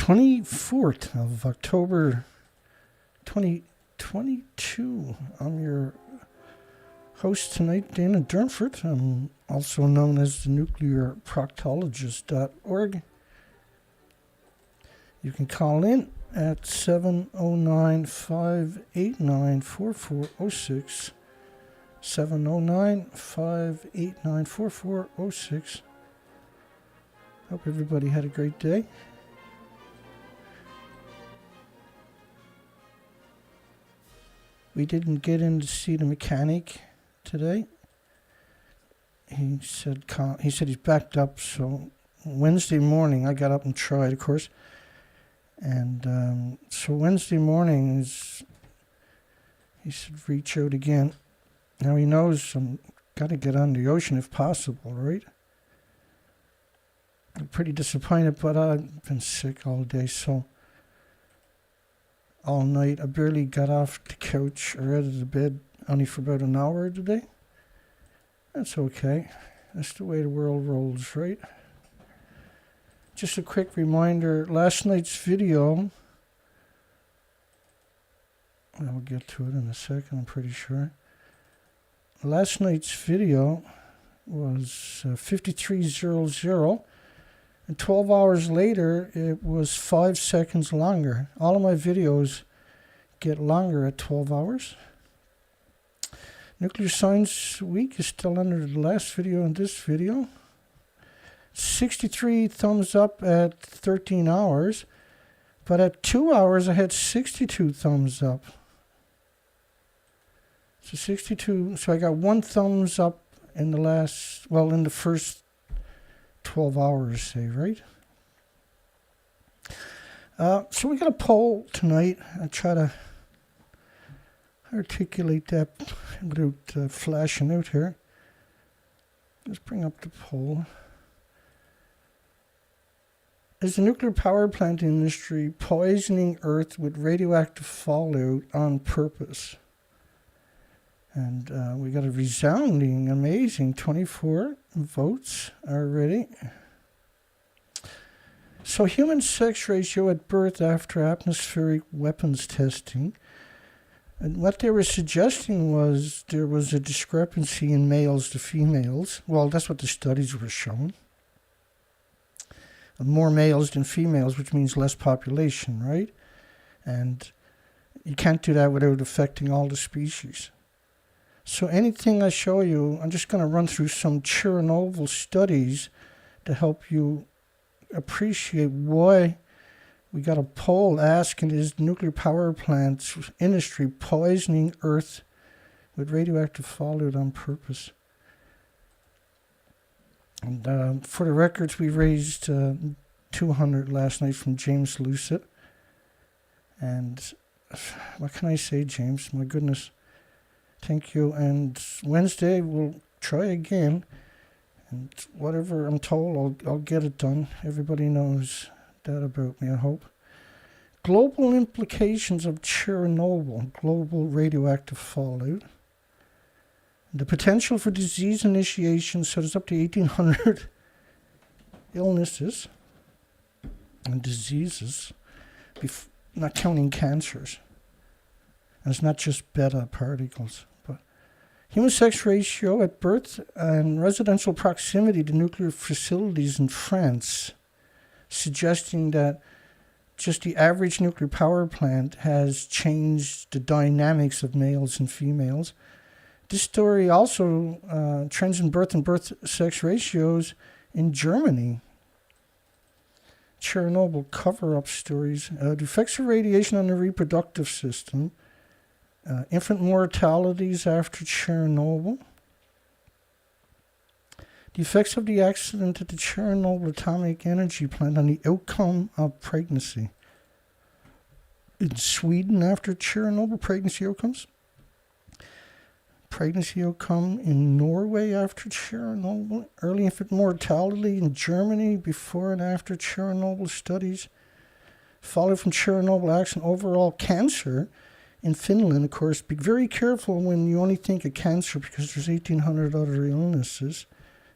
24th of October 2022. I'm your host tonight, Dana Durnford. I'm also known as the nuclearproctologist.org. You can call in at 709-589-4406. 709-589-4406. Hope everybody had a great day. We didn't get in to see the mechanic today. He said he's backed up, so Wednesday morning I got up and tried, of course. And so Wednesday morning he said reach out again. Now he knows I'm got to get on the ocean if possible, right? I'm pretty disappointed, but I've been sick all day, so all night I barely got off the couch or out of the bed only for about an hour today. That's okay. That's the way the world rolls, right? Just a quick reminder, last night's video, I'll get to it in a second, I'm pretty sure. Last night's video was 5300, and 12 hours later it was 5 seconds longer. All of my videos get longer at 12 hours. Nuclear Science Week is still under the last video and this video. 63 thumbs up at 13 hours, but at 2 hours I had 62 thumbs up. So 62, so I got 1 thumbs up in the first 12 hours, say, right? So we got a poll tonight. I'll try to articulate that without flashing out here. Let's bring up the poll. Is the nuclear power plant industry poisoning Earth with radioactive fallout on purpose? And we got a resounding, amazing 24 votes already. So human sex ratio at birth after atmospheric weapons testing. And what they were suggesting was there was a discrepancy in males to females. Well, that's what the studies were showing. More males than females, which means less population, right? And you can't do that without affecting all the species. So anything I show you, I'm just going to run through some Chernobyl studies to help you appreciate why we got a poll asking, is the nuclear power plants industry poisoning Earth with radioactive fallout on purpose? And for the records, we raised 200 last night from James Lucid. And what can I say, James? My goodness. Thank you. And Wednesday, we'll try again. And whatever I'm told, I'll get it done. Everybody knows that about me, I hope. Global implications of Chernobyl, global radioactive fallout. The potential for disease initiation, so there's up to 1,800 illnesses and diseases, not counting cancers. And it's not just beta particles. But human sex ratio at birth and residential proximity to nuclear facilities in France, suggesting that just the average nuclear power plant has changed the dynamics of males and females. This story also trends in birth and birth sex ratios in Germany. Chernobyl cover-up stories. The effects of radiation on the reproductive system. Infant mortalities after Chernobyl. The effects of the accident at the Chernobyl atomic energy plant on the outcome of pregnancy. In Sweden after Chernobyl, pregnancy outcomes. Pregnancy outcome in Norway after Chernobyl. Early infant mortality in Germany before and after Chernobyl studies. Fallout from Chernobyl accident, overall cancer in Finland, of course. Be very careful when you only think of cancer because there's 1,800 other illnesses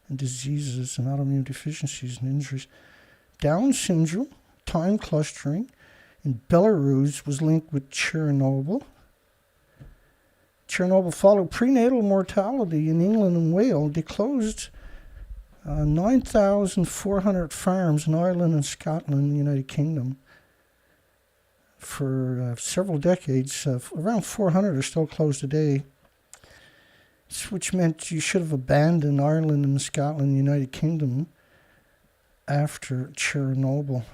and diseases and autoimmune deficiencies and injuries. Down syndrome, time clustering in Belarus was linked with Chernobyl. Chernobyl followed prenatal mortality in England and Wales. They closed 9,400 farms in Ireland and Scotland in the United Kingdom for several decades. Around 400 are still closed today, which meant you should have abandoned Ireland and Scotland and the United Kingdom after Chernobyl.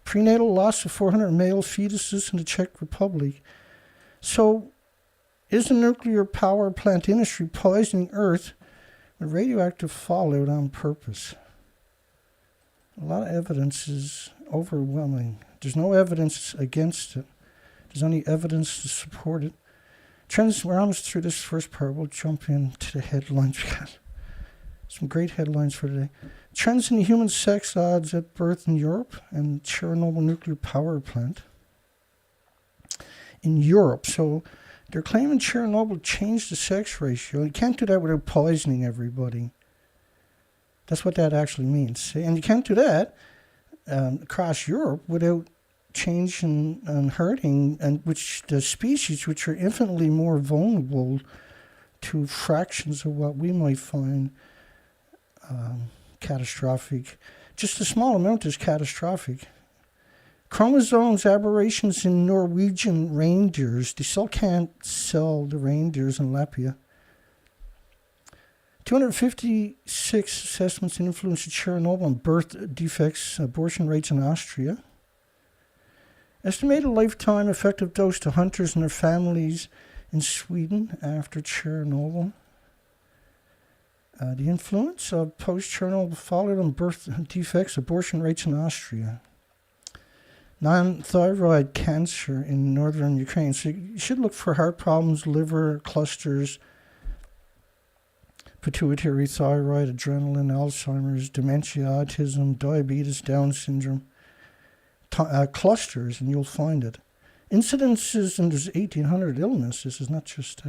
Prenatal loss of 400 male fetuses in the Czech Republic. So, is the nuclear power plant industry poisoning Earth with radioactive fallout on purpose? A lot of evidence is overwhelming. There's no evidence against it. There's only evidence to support it. Trends, we're almost through this first part. We'll jump into the headlines. We got some great headlines for today. Trends in human sex odds at birth in Europe and Chernobyl nuclear power plant. In Europe, so they're claiming Chernobyl changed the sex ratio. You can't do that without poisoning everybody. That's what that actually means. And you can't do that across Europe without changing and hurting the species which are infinitely more vulnerable to fractions of what we might find catastrophic. Just a small amount is catastrophic. Chromosomes aberrations in Norwegian reindeers. They still can't sell the reindeers in Latvia. 256 assessments in influence of Chernobyl on birth defects, abortion rates in Austria. Estimated lifetime effective dose to hunters and their families in Sweden after Chernobyl. The influence of post-Chernobyl fallout on birth defects, abortion rates in Austria. Non-thyroid cancer in northern Ukraine. So you should look for heart problems, liver clusters, pituitary, thyroid, adrenaline, Alzheimer's, dementia, autism, diabetes, Down syndrome, clusters, and you'll find it. Incidences, and there's 1,800 illnesses. It's not just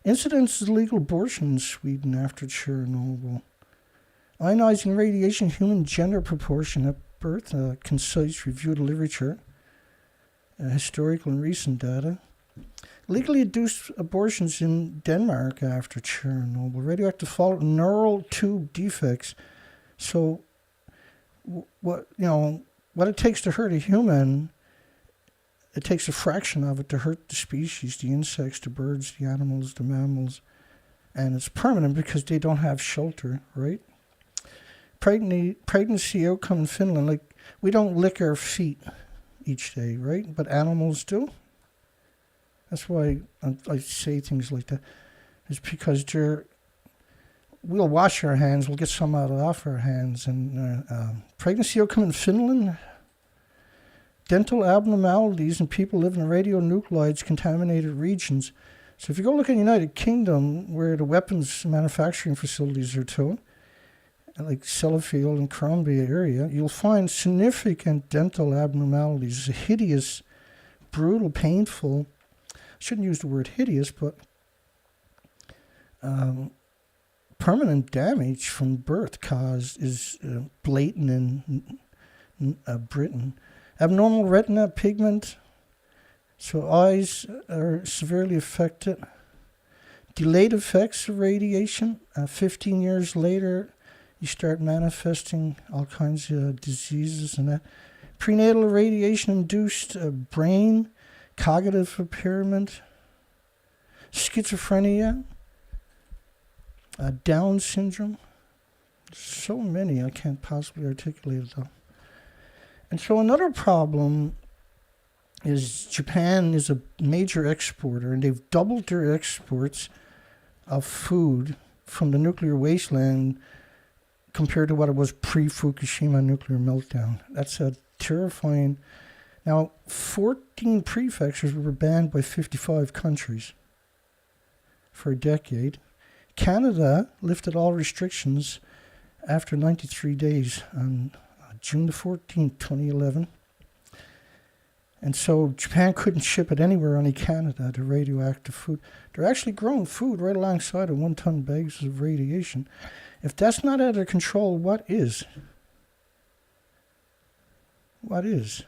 incidences of legal abortion in Sweden after Chernobyl. Ionizing radiation, human gender proportion at birth, concise review of the literature, historical and recent data. Legally induced abortions in Denmark after Chernobyl. Radioactive fallout, neural tube defects. So, what it takes to hurt a human, it takes a fraction of it to hurt the species, the insects, the birds, the animals, the mammals, and it's permanent because they don't have shelter, right? Pregnancy outcome in Finland, like we don't lick our feet each day, right? But animals do. That's why I say things like that. It's because we'll wash our hands, we'll get some out off our hands. And pregnancy outcome in Finland, dental abnormalities in people living in radionuclides contaminated regions. So if you go look at the United Kingdom, where the weapons manufacturing facilities are too, like Sellafield and Crombie area, you'll find significant dental abnormalities, hideous, brutal, painful. I shouldn't use the word hideous, but permanent damage from birth caused is blatant in Britain. Abnormal retina pigment, so eyes are severely affected. Delayed effects of radiation, 15 years later, you start manifesting all kinds of diseases and that. Prenatal radiation-induced brain, cognitive impairment, schizophrenia, Down syndrome. So many, I can't possibly articulate it all. And so another problem is Japan is a major exporter, and they've doubled their exports of food from the nuclear wasteland compared to what it was pre-Fukushima nuclear meltdown. That's a terrifying. Now, 14 prefectures were banned by 55 countries for a decade. Canada lifted all restrictions after 93 days on June the 14th, 2011. And so Japan couldn't ship it anywhere, only Canada, the radioactive food. They're actually growing food right alongside of 1-ton bags of radiation. If that's not under control, what is? What is?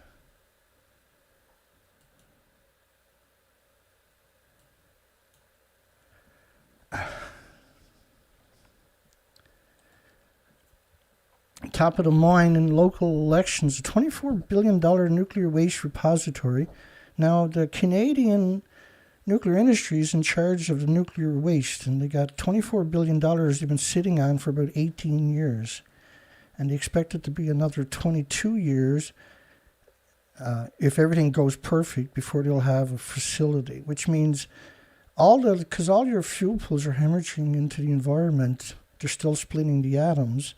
Top of the mind in local elections, a $24 billion nuclear waste repository. Now, the Canadian nuclear industry is in charge of the nuclear waste, and they got $24 billion they've been sitting on for about 18 years. And they expect it to be another 22 years if everything goes perfect before they'll have a facility, which means because all your fuel pools are hemorrhaging into the environment, they're still splitting the atoms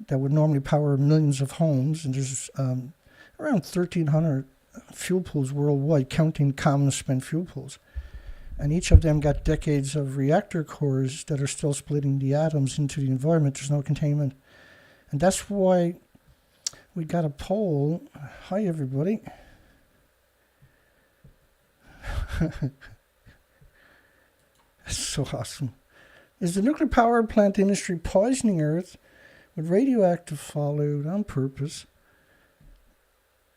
that would normally power millions of homes, and there's around 1,300 fuel pools worldwide, counting common spent fuel pools. And each of them got decades of reactor cores that are still splitting the atoms into the environment. There's no containment. And that's why we got a poll. Hi, everybody. That's so awesome. Is the nuclear power plant industry poisoning Earth with radioactive fallout on purpose?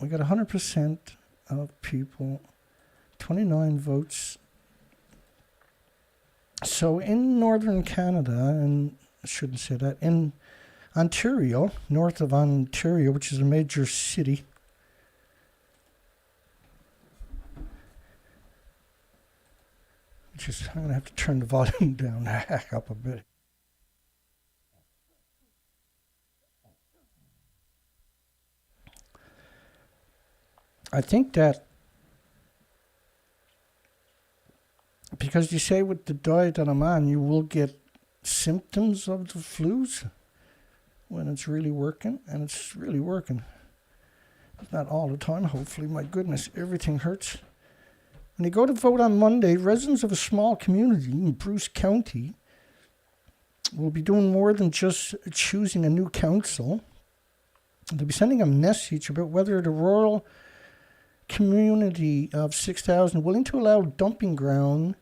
We got 100% of people, 29 votes. So in northern Canada, and I shouldn't say that, in Ontario, north of Ontario, which is a major city, I'm going to have to turn the volume down back up a bit. I think that because you say with the diet that I'm on, you will get symptoms of the flus when it's really working, and it's really working. It's not all the time, hopefully. My goodness, everything hurts. When you go to vote on Monday, residents of a small community in Bruce County will be doing more than just choosing a new council. They'll be sending a message about whether the rural community of 6,000 willing to allow dumping ground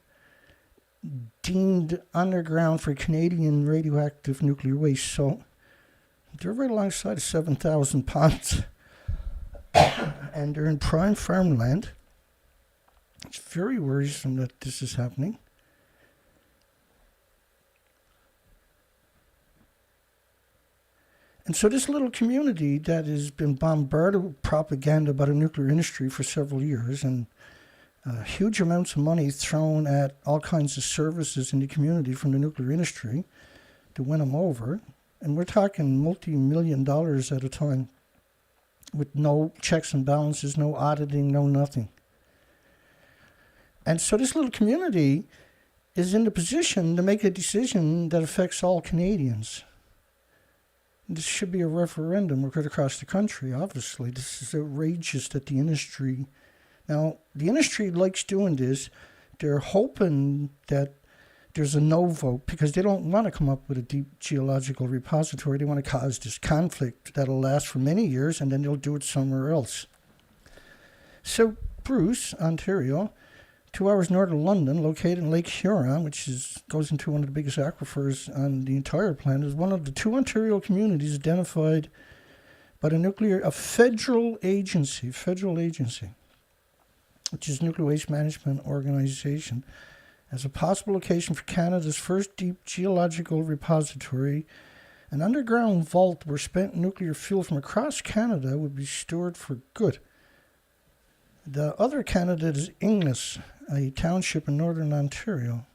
deemed underground for Canadian radioactive nuclear waste. So they're right alongside 7,000 ponds, and they're in prime farmland. It's very worrisome that this is happening. And so this little community that has been bombarded with propaganda about the nuclear industry for several years, and huge amounts of money thrown at all kinds of services in the community from the nuclear industry to win them over. And we're talking multi-million dollars at a time with no checks and balances, no auditing, no nothing. And so this little community is in the position to make a decision that affects all Canadians. This should be a referendum right across the country, obviously. This is outrageous that the industry... Now, the industry likes doing this. They're hoping that there's a no vote because they don't want to come up with a deep geological repository. They want to cause this conflict that'll last for many years, and then they'll do it somewhere else. So, Bruce, Ontario, 2 hours north of London, located in Lake Huron, which goes into one of the biggest aquifers on the entire planet, is one of the 2 Ontario communities identified by a federal agency, which is Nuclear Waste Management Organization, as a possible location for Canada's first deep geological repository, an underground vault where spent nuclear fuel from across Canada would be stored for good. The other candidate is Inglis, a township in northern Ontario,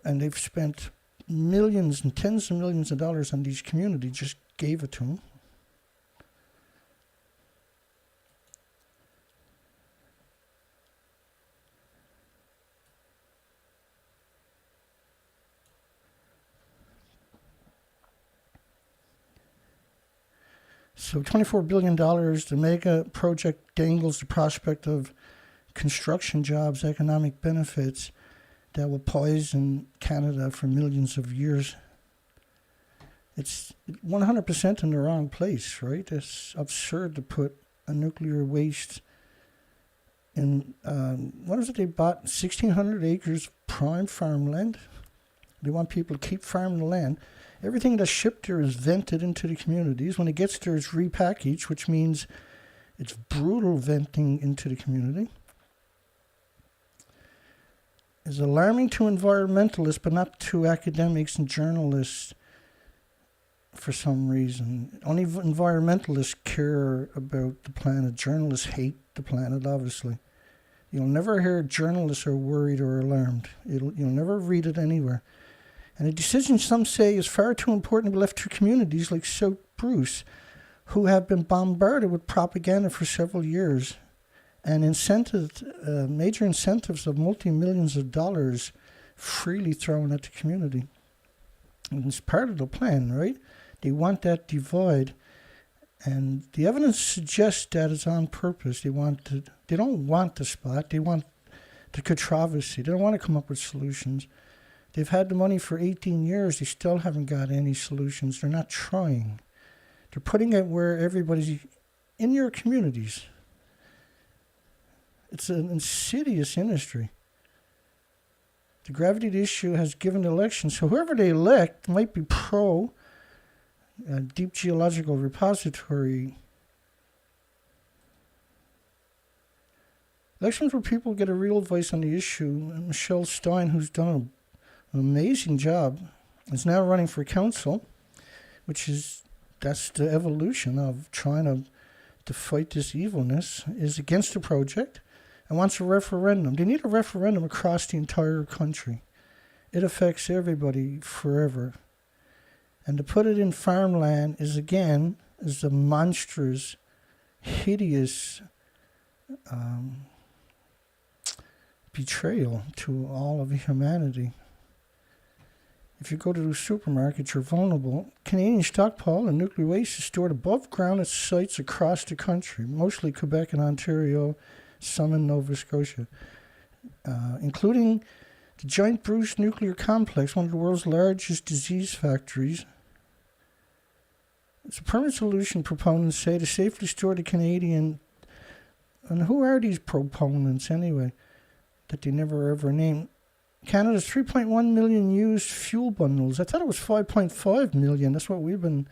and they've spent millions and tens of millions of dollars on these communities, just gave it to them. So $24 billion, the mega project dangles the prospect of construction jobs, economic benefits that will poison Canada for millions of years. It's 100% in the wrong place, right? It's absurd to put a nuclear waste in, what is it they bought? 1,600 acres prime farmland. They want people to keep farming the land. Everything that's shipped there is vented into the communities. When it gets there, it's repackaged, which means it's brutal venting into the community. It's alarming to environmentalists, but not to academics and journalists for some reason. Only environmentalists care about the planet. Journalists hate the planet, obviously. You'll never hear journalists are worried or alarmed. You'll never read it anywhere. And a decision some say is far too important to be left to communities like South Bruce, who have been bombarded with propaganda for several years and major incentives of multi-millions of dollars freely thrown at the community. And it's part of the plan, right? They want that divide. And the evidence suggests that it's on purpose. They don't want the spot. They want the controversy. They don't want to come up with solutions. They've had the money for 18 years. They still haven't got any solutions. They're not trying. They're putting it where everybody's in your communities. It's an insidious industry. The gravity of the issue has given the election. So whoever they elect might be pro deep geological repository. Elections where people get a real voice on the issue. And Michelle Stein, who's done an amazing job, is now running for council, that's the evolution of trying to fight this evilness, is against the project and wants a referendum. They need a referendum across the entire country. It affects everybody forever. And to put it in farmland is a monstrous, hideous betrayal to all of humanity. If you go to the supermarket, you're vulnerable. Canadian stockpile and nuclear waste is stored above ground at sites across the country, mostly Quebec and Ontario, some in Nova Scotia, including the Giant Bruce Nuclear Complex, one of the world's largest disease factories. It's a permanent solution, proponents say, to safely store the Canadian. And who are these proponents anyway, that they never ever name? Canada's 3.1 million used fuel bundles. I thought it was 5.5 million. That's what we've been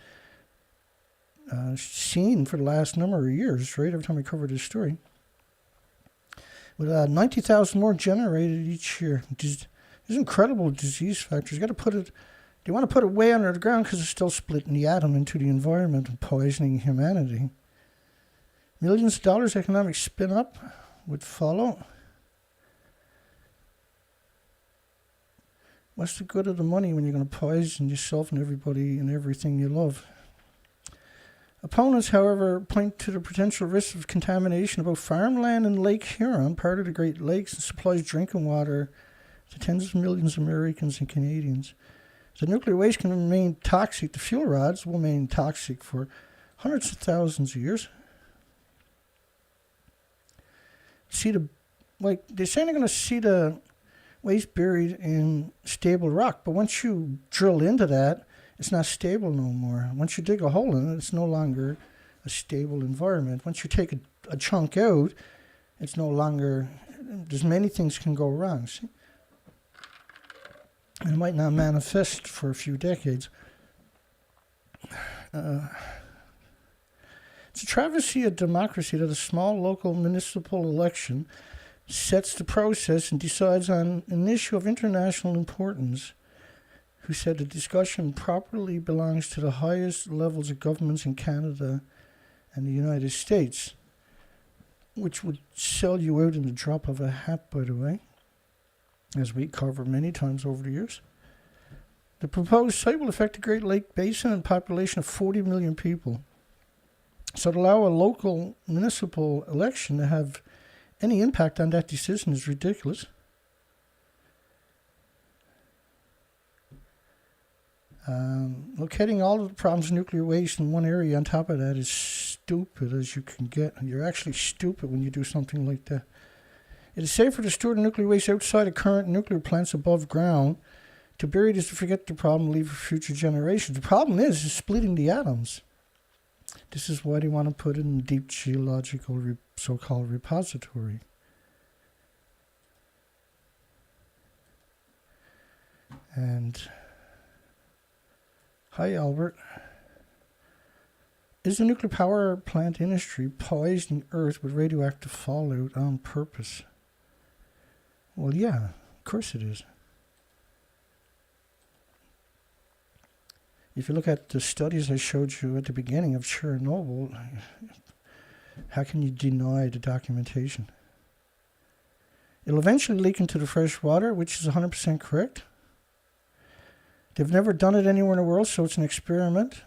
seeing for the last number of years, right? Every time we cover this story. With 90,000 more generated each year. These incredible disease factors. They want to put it way under the ground because it's still splitting the atom into the environment and poisoning humanity. Millions of dollars economic spin up would follow. What's the good of the money when you're going to poison yourself and everybody and everything you love? Opponents, however, point to the potential risks of contamination of both farmland and Lake Huron, part of the Great Lakes, and supplies drinking water to tens of millions of Americans and Canadians. The nuclear waste can remain toxic. The fuel rods will remain toxic for hundreds of thousands of years. They're saying they're going to see the waste buried in stable rock, but once you drill into that, it's not stable no more. Once you dig a hole in it, it's no longer a stable environment. Once you take a chunk out, it's no longer, there's many things can go wrong, see? And it might not manifest for a few decades. It's a travesty of democracy that a small local municipal election sets the process and decides on an issue of international importance, who said the discussion properly belongs to the highest levels of governments in Canada and the United States, which would sell you out in the drop of a hat, by the way, as we covered many times over the years. The proposed site will affect the Great Lake Basin and population of 40 million people. So to allow a local municipal election to have any impact on that decision is ridiculous. Locating all of the problems of nuclear waste in one area on top of that is stupid as you can get. You're actually stupid when you do something like that. It is safer to store the nuclear waste outside of current nuclear plants above ground. To bury it is to forget the problem, leave for future generations. The problem is splitting the atoms. This is why they want to put it in a deep geological so-called repository. And Hi, Albert. Is the nuclear power plant industry poisoning Earth with radioactive fallout on purpose? Well, yeah, of course it is. If you look at the studies I showed you at the beginning of Chernobyl, how can you deny the documentation? It'll eventually leak into the fresh water, which is 100% correct. They've never done it anywhere in the world, so it's an experiment.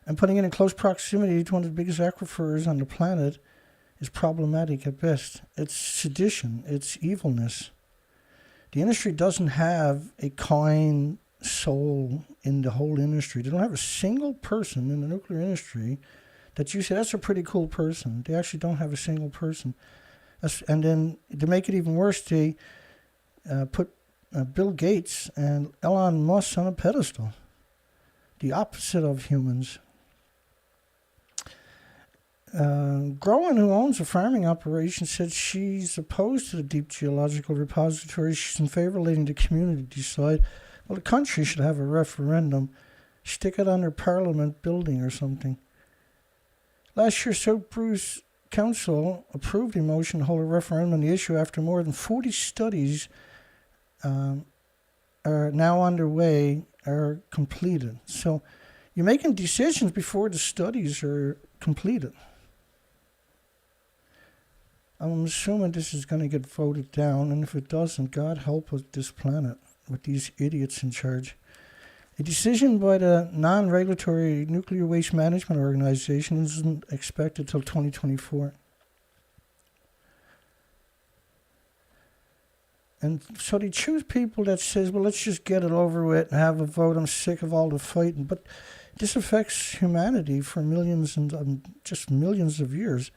And putting it in close proximity to one of the biggest aquifers on the planet is problematic at best. It's sedition. It's evilness. The industry doesn't have a kind soul in the whole industry. They don't have a single person in the nuclear industry that you say, that's a pretty cool person. They actually don't have a single person. And then to make it even worse, they put Bill Gates and Elon Musk on a pedestal. The opposite of humans. Groen, who owns a farming operation, said she's opposed to the deep geological repository. She's in favor of letting the community decide. Well, the country should have a referendum. Stick it on their parliament building or something. Last year, South Bruce Council approved a motion to hold a referendum on the issue after more than 40 studies are now underway, are completed. So you're making decisions before the studies are completed. I'm assuming this is going to get voted down, and if it doesn't, God help us this planet with these idiots in charge. A decision by the non-regulatory Nuclear Waste Management Organization isn't expected till 2024. And so they choose people that says, well, let's just get it over with and have a vote. I'm sick of all the fighting. But this affects humanity for millions and just millions of years.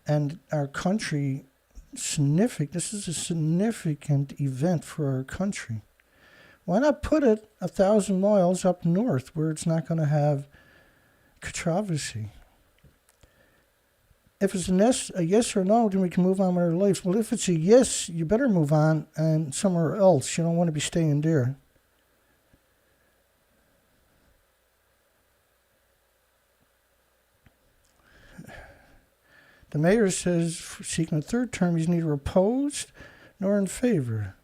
And our country, this is a significant event for our country. Why not put it 1,000 miles up north where it's not going to have controversy? If it's a yes or no, then we can move on with our lives. Well, if it's a yes, you better move on and somewhere else. You don't want to be staying there. The mayor says, seeking a third term, he's neither opposed nor in favor.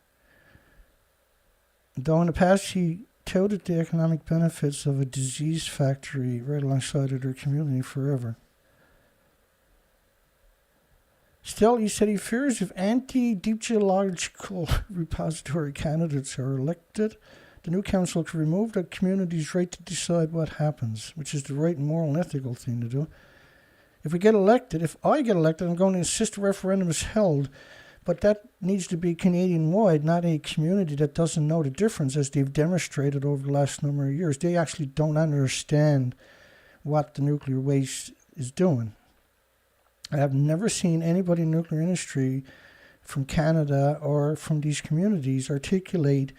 Though in the past he touted the economic benefits of a disease factory right alongside of their community forever. Still, he said he fears if anti-deep geological repository candidates are elected, the new council could remove the community's right to decide what happens, which is the right moral and ethical thing to do. If I get elected, I'm going to insist a referendum is held, but that needs to be Canadian-wide, not a community that doesn't know the difference, as they've demonstrated over the last number of years. They actually don't understand what the nuclear waste is doing. I have never seen anybody in the nuclear industry from Canada or from these communities articulate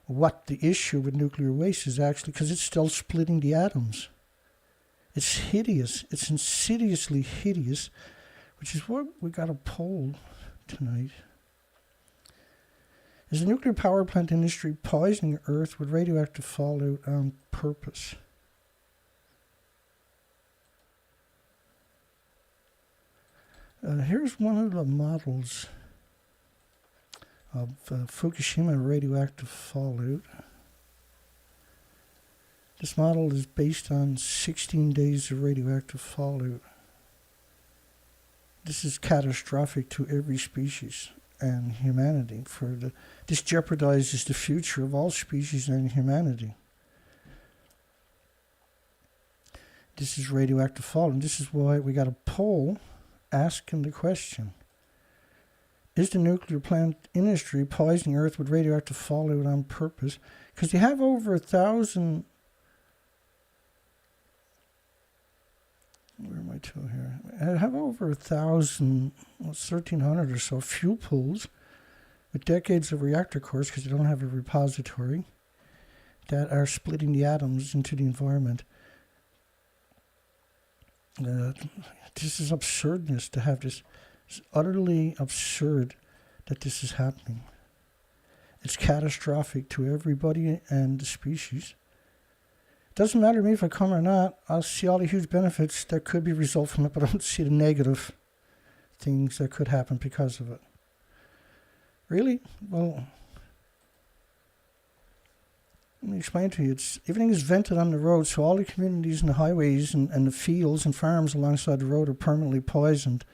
what the issue with nuclear waste is actually, because it's still splitting the atoms. It's hideous. It's insidiously hideous, which is what we got a poll tonight. Is the nuclear power plant industry poisoning Earth with radioactive fallout on purpose? Here's one of the models of Fukushima radioactive fallout. This model is based on 16 days of radioactive fallout. This is catastrophic to every species and humanity. This jeopardizes the future of all species and humanity. This is radioactive fallout, and this is why we got a poll asking the question: is the nuclear plant industry poisoning Earth with radioactive fallout on purpose? Because they have over 1,000. Where am I to here? I have over 1,000, 1,300 or so fuel pools with decades of reactor cores, because they don't have a repository, that are splitting the atoms into the environment. This is absurdness to have this. It's utterly absurd that this is happening. It's catastrophic to everybody and the species. Doesn't matter to me if I come or not. I'll see all the huge benefits that could be result from it, but I don't see the negative things that could happen because of it. Really? Well, let me explain to you. Everything is vented on the road, so all the communities and the highways and the fields and farms alongside the road are permanently poisoned.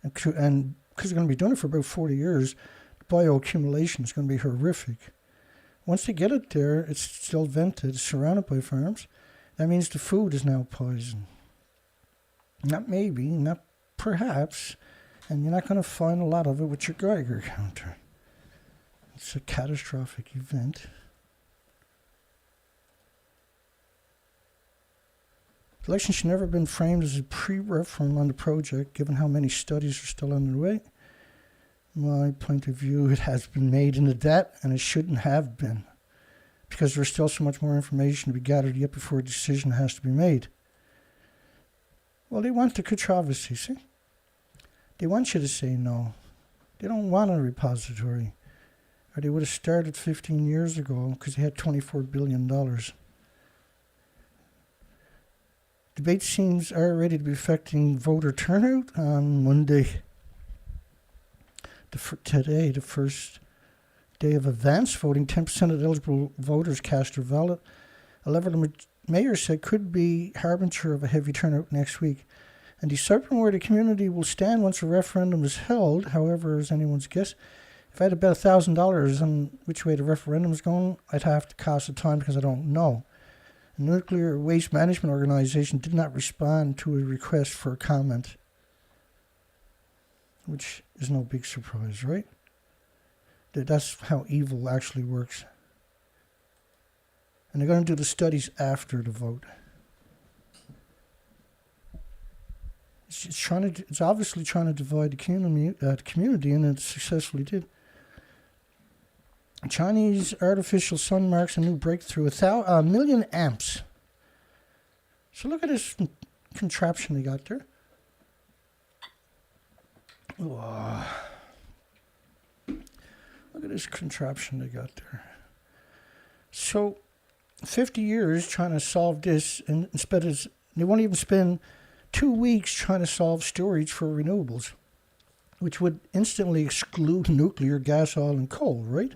And because they're going to be doing it for about 40 years, the bioaccumulation is going to be horrific. Once they get it there, it's still vented, surrounded by farms. That means the food is now poison. Not maybe, not perhaps, and you're not going to find a lot of it with your Geiger counter. It's a catastrophic event. The election should never have been framed as a pre-referendum on the project, given how many studies are still underway. My point of view, it has been made into that, and it shouldn't have been, because there's still so much more information to be gathered yet before a decision has to be made. Well, they want the controversy, see? They want you to say no. They don't want a repository. Or they would have started 15 years ago because they had $24 billion. Debate seems already to be affecting voter turnout on Monday. Today, the first day of advance voting, 10% of eligible voters cast their ballot. A level the mayor said could be harbinger of a heavy turnout next week. And deciphering where the community will stand once a referendum is held, however, is anyone's guess. If I had to bet $1,000 on which way the referendum is going, I'd have to cast the time because I don't know. The Nuclear Waste Management Organization did not respond to a request for a comment, which is no big surprise, right? That's how evil actually works. And they're going to do the studies after the vote. It's obviously trying to divide the community, and it successfully did. Chinese artificial sun marks a new breakthrough, 1 million amps. So look at this contraption they got there. Whoa. Look at this contraption they got there. So 50 years trying to solve this, and they won't even spend 2 weeks trying to solve storage for renewables, which would instantly exclude nuclear, gas, oil, and coal, right?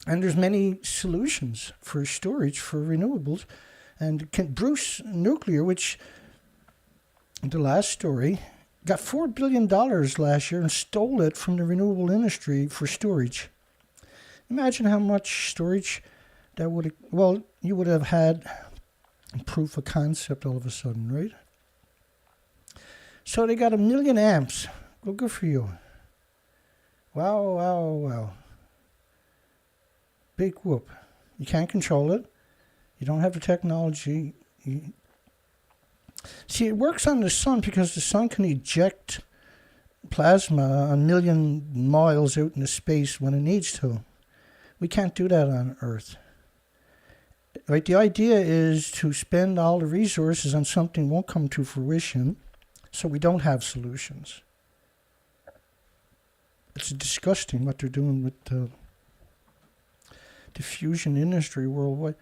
And there's many solutions for storage for renewables. And Bruce Nuclear, which the last story, got $4 billion last year and stole it from the renewable industry for storage. Imagine how much storage that would have, well, you would have had proof of concept all of a sudden, right? So they got 1 million amps. Well, good for you. Wow, wow, wow. Big whoop. You can't control it. You don't have the technology. See, it works on the sun because the sun can eject plasma 1 million miles out into space when it needs to. We can't do that on Earth. Right? The idea is to spend all the resources on something won't come to fruition, so we don't have solutions. It's disgusting what they're doing with the fusion industry worldwide.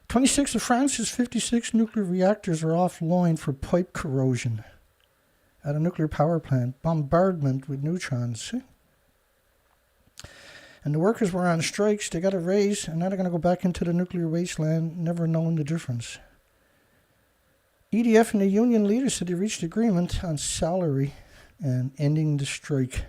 26 of France's 56 nuclear reactors are offline for pipe corrosion at a nuclear power plant, bombardment with neutrons. And the workers were on strikes, they got a raise, and now they're going to go back into the nuclear wasteland, never knowing the difference. EDF and the union leaders said they reached agreement on salary and ending the strike.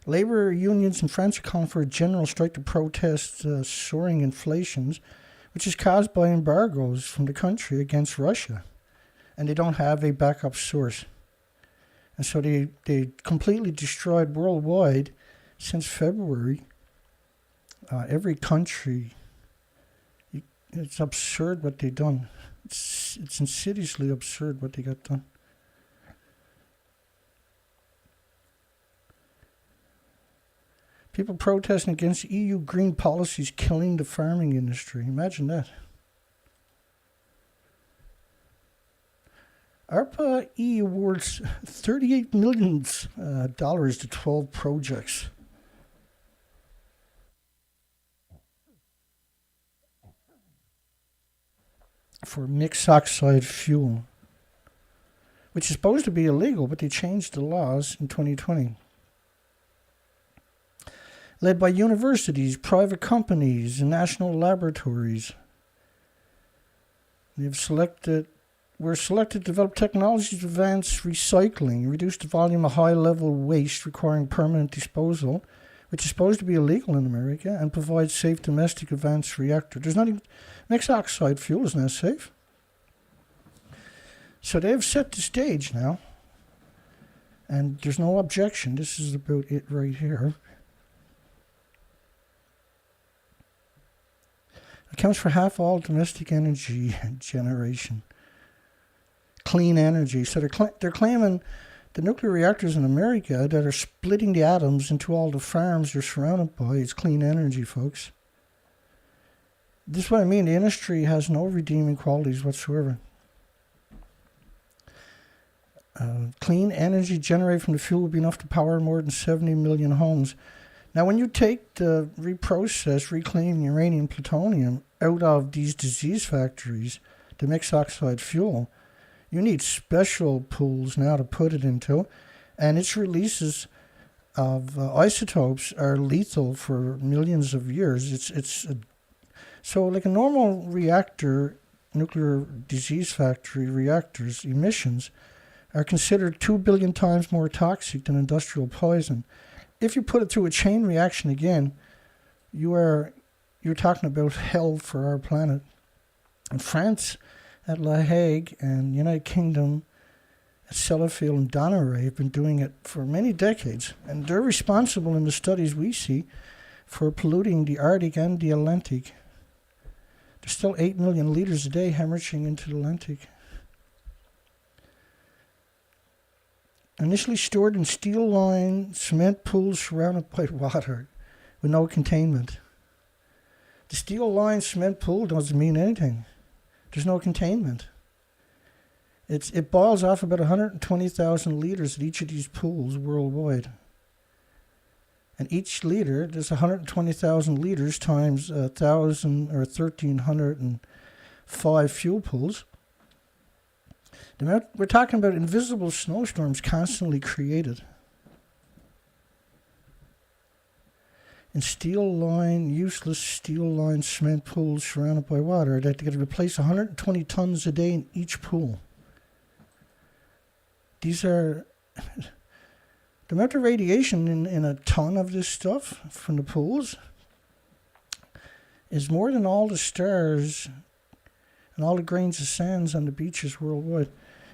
Labor unions in France are calling for a general strike to protest soaring inflations, which is caused by embargoes from the country against Russia. And they don't have a backup source. And so they completely destroyed worldwide since February. Every country, it's absurd what they've done. It's insidiously absurd what they got done. People protesting against EU green policies killing the farming industry. Imagine that. ARPA-E awards $38 million to 12 projects. for mixed oxide fuel, which is supposed to be illegal, but they changed the laws in 2020. Led by universities, private companies, and national laboratories. We're selected to develop technologies to advance recycling, reduce the volume of high-level waste requiring permanent disposal, which is supposed to be illegal in America, and provide safe domestic advanced reactor. There's not even mixed oxide fuel is not safe. So they've set the stage now, and there's no objection. This is about it right here. Accounts for half all domestic energy generation. Clean energy. So they're claiming the nuclear reactors in America that are splitting the atoms into all the farms they're surrounded by. It's clean energy, folks. This is what I mean. The industry has no redeeming qualities whatsoever. Clean energy generated from the fuel would be enough to power more than 70 million homes. Now, when you take the reprocessed, reclaimed uranium plutonium out of these disease factories, the mixed oxide fuel, you need special pools now to put it into, and its releases of isotopes are lethal for millions of years. So like a normal reactor, nuclear disease factory reactors emissions are considered 2 billion times more toxic than industrial poison. If you put it through a chain reaction again, you're talking about hell for our planet. And France at La Hague and United Kingdom at Sellafield and Donneray have been doing it for many decades. And they're responsible in the studies we see for polluting the Arctic and the Atlantic. There's still 8 million liters a day hemorrhaging into the Atlantic. Initially stored in steel-lined cement pools surrounded by water with no containment. The steel-lined cement pool doesn't mean anything. There's no containment. It boils off about 120,000 liters at each of these pools worldwide. And each liter, there's 120,000 liters times 1,000 or 1,305 fuel pools. We're talking about invisible snowstorms constantly created. In useless steel-lined cement pools surrounded by water that they got to replace 120 tons a day in each pool. These are the amount of radiation in a ton of this stuff from the pools is more than all the stars and all the grains of sands on the beaches worldwide.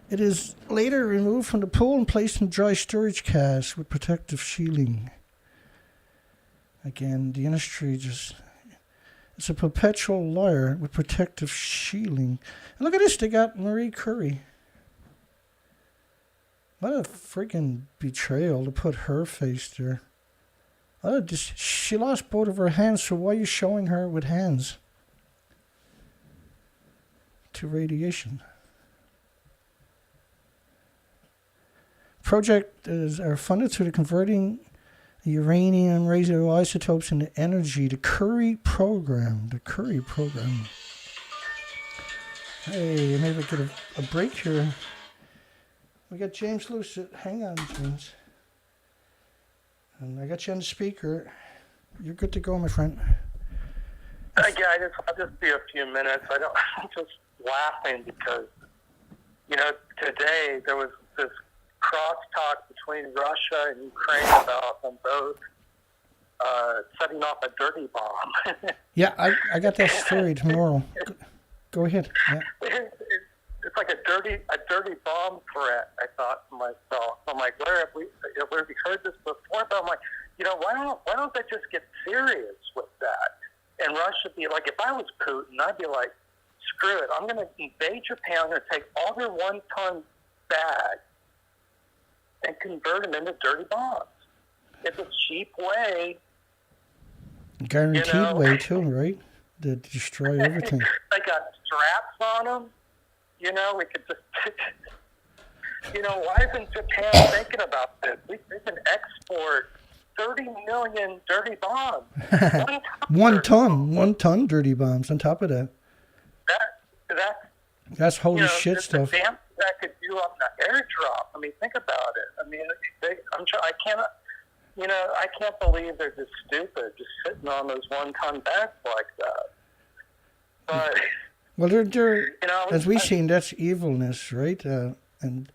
It is later removed from the pool and placed in dry storage casks with protective shielding. Again, the industry it's a perpetual liar with protective shielding. And look at this, they got Marie Curie. What a freaking betrayal to put her face there. She lost both of her hands, so why are you showing her with hands? To radiation. Projects are funded through the converting uranium radioisotopes into energy. The Curie program. Hey, maybe get a break here. We got James Lucid. Hang on, James. And I got you on the speaker. You're good to go, my friend. Yeah, I'll just be a few minutes. I'm just laughing because, today there was this crosstalk between Russia and Ukraine about them both setting off a dirty bomb. Yeah, I got that story tomorrow. Go ahead. Yeah. It's like a dirty bomb threat. I thought to myself, I'm like, where have we heard this before? But I'm like, why don't they just get serious with that? And Russia be like, if I was Putin, I'd be like, screw it, I'm going to invade Japan. I'm going to take all their 1-ton bags and convert them into dirty bombs. It's a cheap way. Guaranteed way too, right? To destroy everything. They got straps on them. We could just, why isn't Japan thinking about this? They can export 30 million dirty bombs. 1 ton dirty bombs on top of that. That's holy shit the stuff. damage that could do on the airdrop. I mean, think about it. I mean, I can't. I can't believe they're just stupid, just sitting on those 1-ton bags like that. But well, they're as we've seen, that's evilness, right? And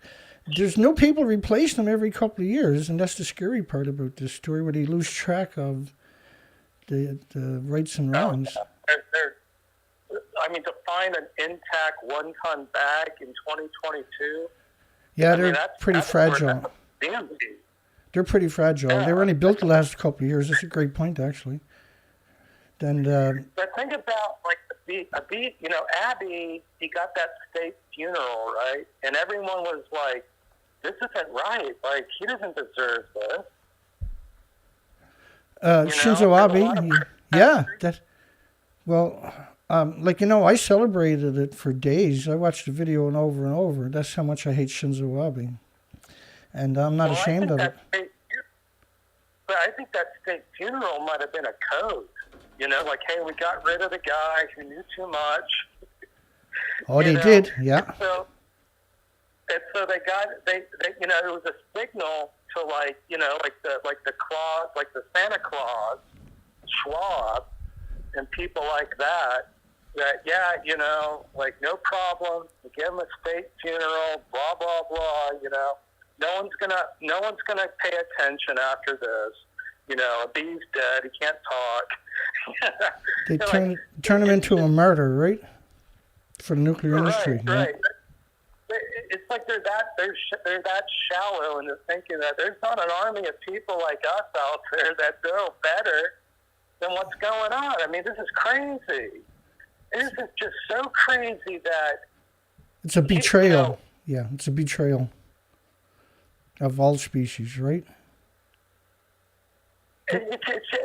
there's no people replacing them every couple of years, and that's the scary part about this story, where they lose track of the rights and wrongs. To find an intact 1-ton bag in 2022. Yeah, they're pretty fragile. They're pretty fragile. Yeah. They were only built the last couple of years. That's a great point, actually. And but think about Abby. He got that state funeral, right? And everyone was like, "This isn't right. Like, he doesn't deserve this." Shinzo Abe. Yeah. I celebrated it for days. I watched the video over and over. That's how much I hate Shinzo Abe. And I'm not ashamed of it. But I think that state funeral might have been a code. Like, hey, we got rid of the guy who knew too much. Oh, they did, yeah. And so they it was a signal to the Santa Claus, Schwab, and people like that, no problem. We give him a state funeral, blah blah blah. No one's gonna pay attention after this. Abe's dead. He can't talk. They turn him into a martyr, right? For the nuclear industry. Right. It's like they're that shallow into thinking that there's not an army of people like us out there that know better than what's going on. I mean, this is crazy. This is just so crazy that it's a betrayal. Yeah, it's a betrayal of all species, right? And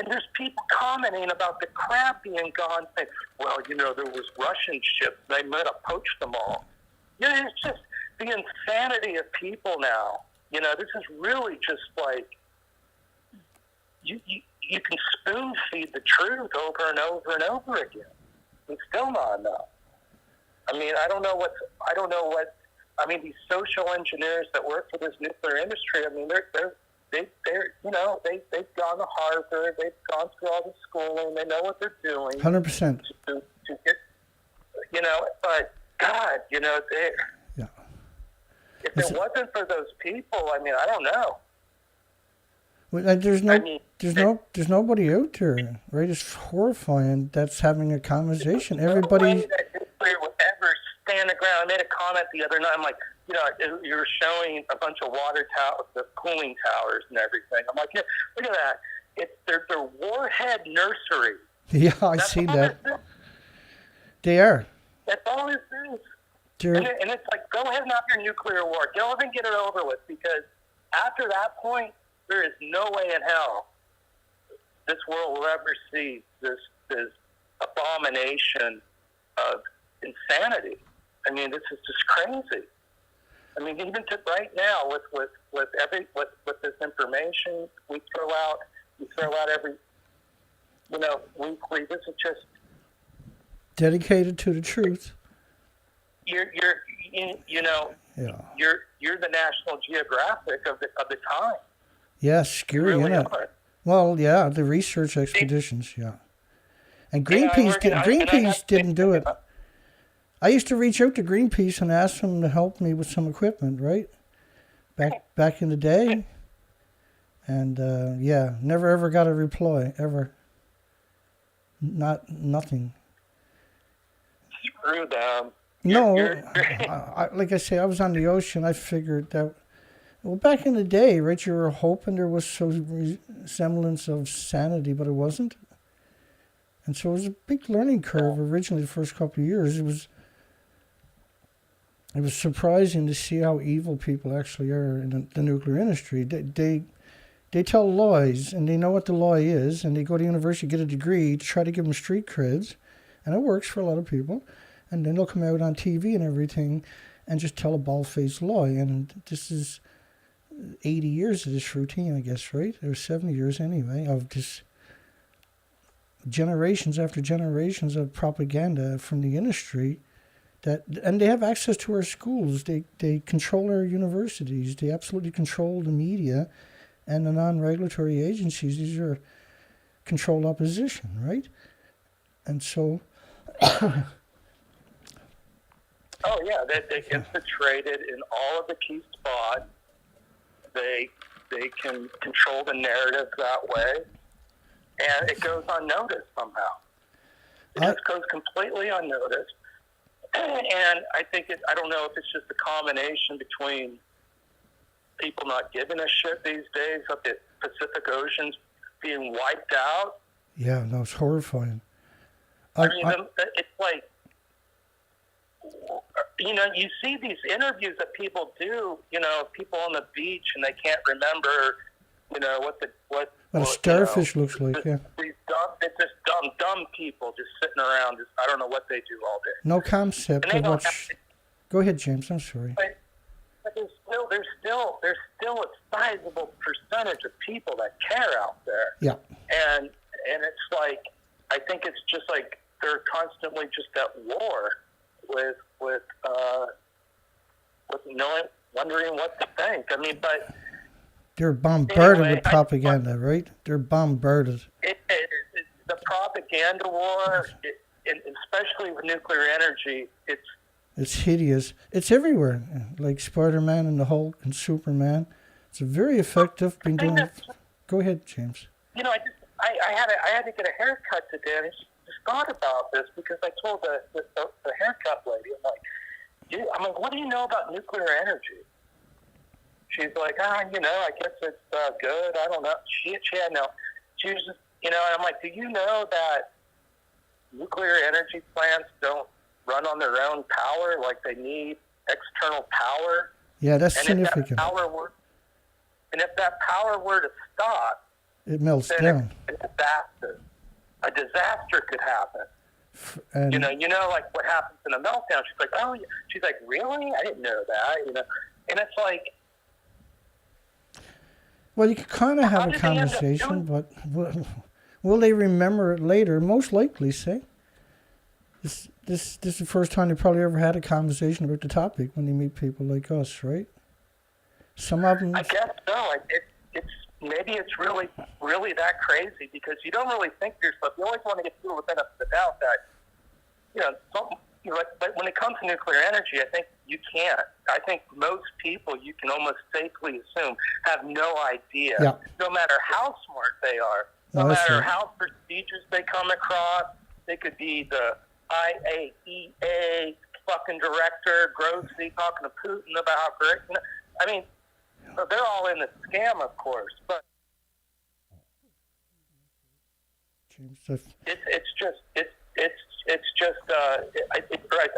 there's people commenting about the crab being gone, saying, well, there was Russian ships, they might have poached them all. It's just the insanity of people now. This is really just like, you can spoon feed the truth over and over and over again. And still not enough. I mean, I don't know what, these social engineers that work for this nuclear industry, I mean, they've gone to Harvard, they've gone through all the schooling, they know what they're doing. 100%. To get, but God, if it wasn't for those people, I mean, I don't know. Well, there's nobody out there, right? It's horrifying that's having a conversation. Everybody. No way that nuclear would ever stand the ground. I made a comment the other night. I'm like, you were showing a bunch of water towers, the cooling towers and everything. I'm like, yeah, look at that. It's their warhead nursery. Yeah, I see that. They are. That's all this is. And it's like, go ahead and have your nuclear war. Go ahead and get it over with, because after that point, there is no way in hell this world will ever see this abomination of insanity. I mean, this is just crazy. I mean, even to right now with this information we throw out every weekly. This is just dedicated to the truth. You're the National Geographic of the time. Yeah, scary, really isn't it? Well, yeah, the research expeditions, yeah. And Greenpeace didn't do it. I used to reach out to Greenpeace and ask them to help me with some equipment, right? Back in the day. And, never ever got a reply, ever. Nothing. Screw them. No, like I say, I was on the ocean. I figured that, well, back in the day, right, you were hoping there was some semblance of sanity, but it wasn't. And so it was a big learning curve originally the first couple of years. It was surprising to see how evil people actually are in the nuclear industry. They tell lies, and they know what the lie is, and they go to university, get a degree to try to give them street creds, and it works for a lot of people. And then they'll come out on TV and everything and just tell a bald-faced lie. And this is 80 years of this routine, I guess, right? Or 70 years anyway, of just generations after generations of propaganda from the industry And they have access to our schools. They control our universities. They absolutely control the media and the non-regulatory agencies. These are controlled opposition, right? And so... Oh yeah, they infiltrated in all of the key spots. They can control the narrative that way, and it goes unnoticed somehow. It just goes completely unnoticed. And I think I don't know if it's just a combination between people not giving a shit these days of the Pacific Oceans being wiped out. Yeah, no, it's horrifying. It's like, you see these interviews that people do, people on the beach, and they can't remember, what a starfish looks like, yeah. It's just dumb people just sitting around. I don't know what they do all day. No concept of what... Go ahead, James. I'm sorry. But there's still a sizable percentage of people that care out there. Yeah. And it's like, I think it's just like they're constantly just at war with wondering what to think. I mean, but they're bombarded with propaganda, right? They're bombarded. The propaganda war, and especially with nuclear energy, it's hideous. It's everywhere, like Spider-Man and the Hulk and Superman. It's very effective. Go ahead, James. I had to get a haircut today, and I just thought about this because I told the haircut lady, I'm like, what do you know about nuclear energy? She's like, I guess it's good. I don't know. She had no. She was just, and I'm like, do you know that nuclear energy plants don't run on their own power? Like they need external power. Yeah, that's significant. If that power were to stop, it melts down. A disaster could happen. And like what happens in a meltdown. She's like, oh, she's like, really? I didn't know that. And it's like, well, you could kind of have a conversation, but will they remember it later? Most likely, say. This is the first time they probably ever had a conversation about the topic when they meet people like us, right? Some of them. I guess so. Maybe it's really, really that crazy because you don't really think to yourself. You always want to get people the benefit of the doubt that, but when it comes to nuclear energy, I think you can't. I think most people, you can almost safely assume, have no idea, no matter how smart they are, no matter how prestigious they come across. They could be the IAEA fucking director, Grossi, talking to Putin about how great. I mean, they're all in the scam, of course, but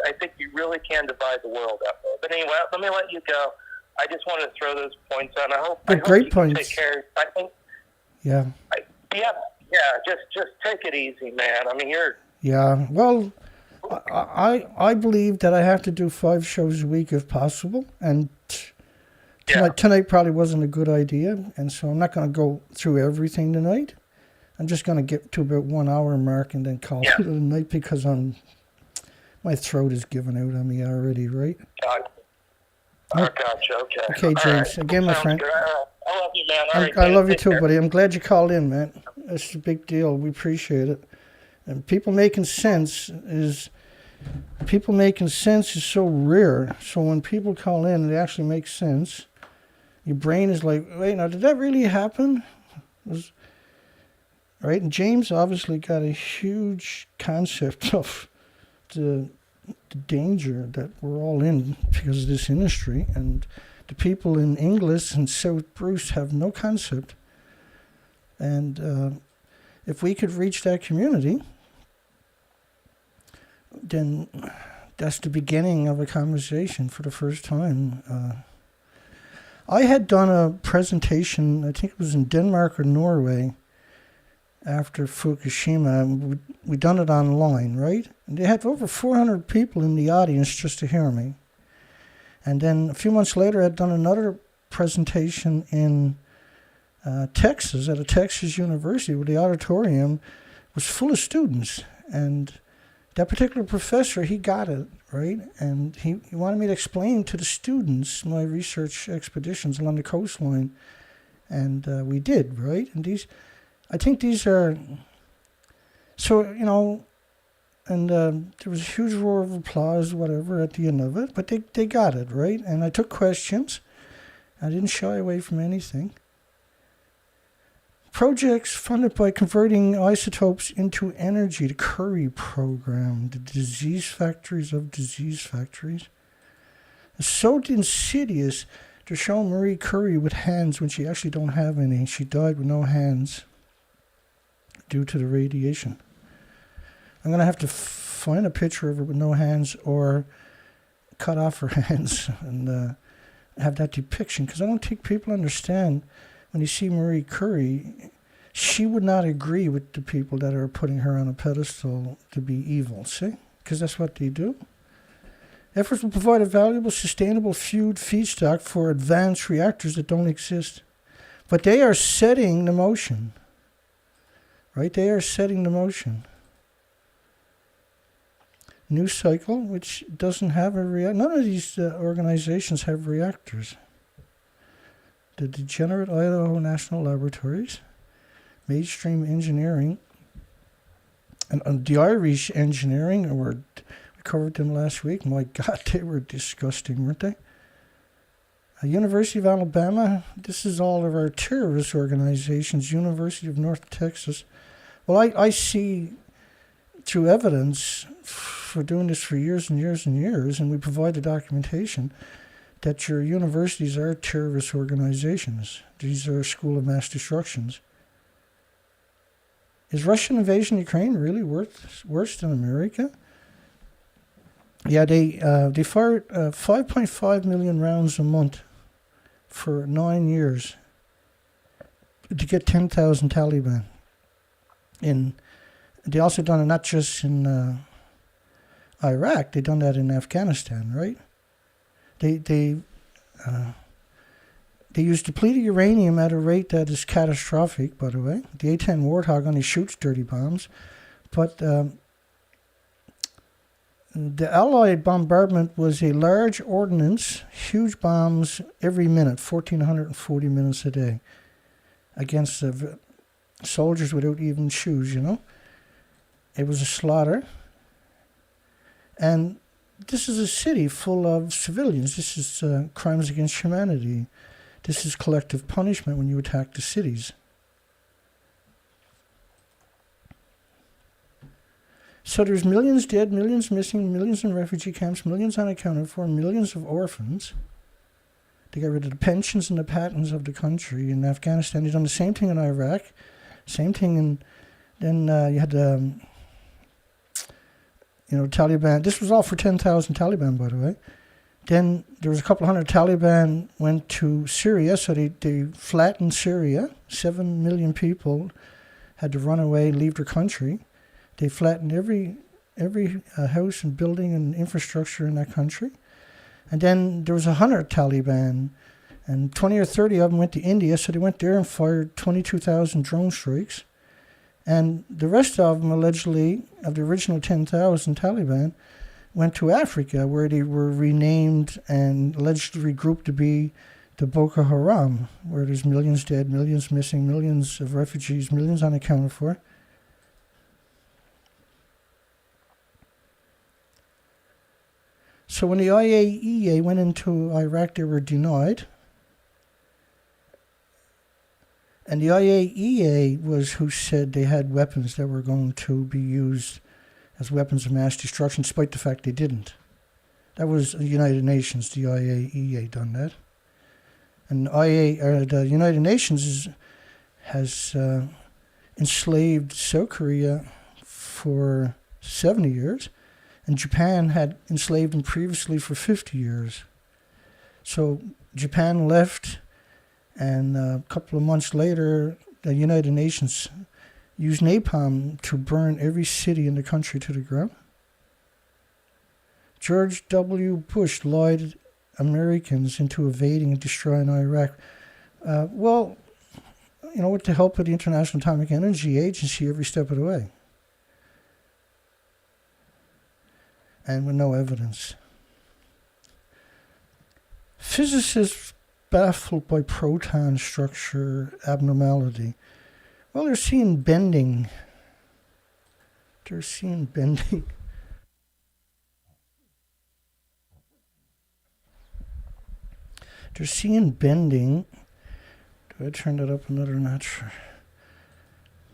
I think you really can divide the world that way. But anyway, let me let you go. I just wanted to throw those points out. I hope you can take care. I think. Yeah. Just take it easy, man. I mean, you're. Yeah. Well, I believe that I have to do 5 shows a week if possible, and tonight probably wasn't a good idea, and so I'm not going to go through everything tonight. I'm just going to get to about 1 hour mark and then call it a night because my throat is giving out on me already, right? Gotcha. Okay. Okay, James. Right. Again, my friend. I love you, man. I love you too, buddy. I'm glad you called in, man. It's a big deal. We appreciate it. And people making sense is so rare. So when people call in, it actually makes sense. Your brain is like, wait, now did that really happen? Right? And James obviously got a huge concept of the danger that we're all in because of this industry. And the people in Inglis and South Bruce have no concept. And if we could reach that community, then that's the beginning of a conversation for the first time. I had done a presentation, I think it was in Denmark or Norway, after Fukushima. We done it online, right? And they had over 400 people in the audience just to hear me. And then a few months later, I'd done another presentation in Texas, at a Texas university, where the auditorium was full of students. And That particular professor, he got it, right? And he wanted me to explain to the students my research expeditions along the coastline. And we did, right? And I think these are, so, and there was a huge roar of applause, whatever, at the end of it. But they got it, right? And I took questions. I didn't shy away from anything. Projects funded by converting isotopes into energy, the Curie program, the disease factories of disease factories. It's so insidious. They're showing Marie Curie with hands when she actually don't have any. She died with no hands due to the radiation. I'm going to have to find a picture of her with no hands or cut off her hands and have that depiction, because I don't think people understand. When you see Marie Curie, she would not agree with the people that are putting her on a pedestal to be evil, see? Because that's what they do. Efforts will provide a valuable, sustainable feedstock for advanced reactors that don't exist. But they are setting the motion, right? They are setting the motion. New Cycle, which doesn't have a reactor. None of these organizations have reactors. The degenerate Idaho National Laboratories, Mainstream Engineering, and the Irish Engineering, we covered them last week. My God, they were disgusting, weren't they? University of Alabama, this is all of our terrorist organizations. University of North Texas. Well, I see through evidence for doing this for years and years and years, and we provide the documentation, that your universities are terrorist organizations. These are a school of mass destructions. Is Russian invasion of Ukraine really worse than America? Yeah, they fired 5.5 million rounds a month for 9 years to get 10,000 Taliban. They also done it not just in Iraq, they done that in Afghanistan, right? They use depleted uranium at a rate that is catastrophic, by the way. The A-10 Warthog only shoots dirty bombs. But the Allied bombardment was a large ordnance, huge bombs every minute, 1,440 minutes a day, against soldiers without even shoes, It was a slaughter. And this is a city full of civilians. This is crimes against humanity. This is collective punishment when you attack the cities. So there's millions dead, millions missing, millions in refugee camps, millions unaccounted for, millions of orphans. They got rid of the pensions and the patents of the country. In Afghanistan, they've done the same thing in Iraq, same thing in... Then you had the... Taliban. This was all for 10,000 Taliban, by the way. Then there was a couple hundred Taliban went to Syria, so they flattened Syria. 7 million people had to run away, leave their country. They flattened every house and building and infrastructure in that country. And then there was 100 Taliban, and 20 or 30 of them went to India, so they went there and fired 22,000 drone strikes. And the rest of them, allegedly, of the original 10,000 Taliban, went to Africa, where they were renamed and allegedly regrouped to be the Boko Haram, where there's millions dead, millions missing, millions of refugees, millions unaccounted for. So when the IAEA went into Iraq, they were denied. And the IAEA was who said they had weapons that were going to be used as weapons of mass destruction, despite the fact they didn't. That was the United Nations, the IAEA done that. And the United Nations has enslaved South Korea for 70 years, and Japan had enslaved them previously for 50 years. So Japan left, and a couple of months later, the United Nations used napalm to burn every city in the country to the ground. George W. Bush lied Americans into invading and destroying Iraq. With the help of the International Atomic Energy Agency every step of the way. and with no evidence. Physicists baffled by proton structure abnormality. Well, they're seeing bending. They're seeing bending. They're seeing bending. Do I turn that up another notch?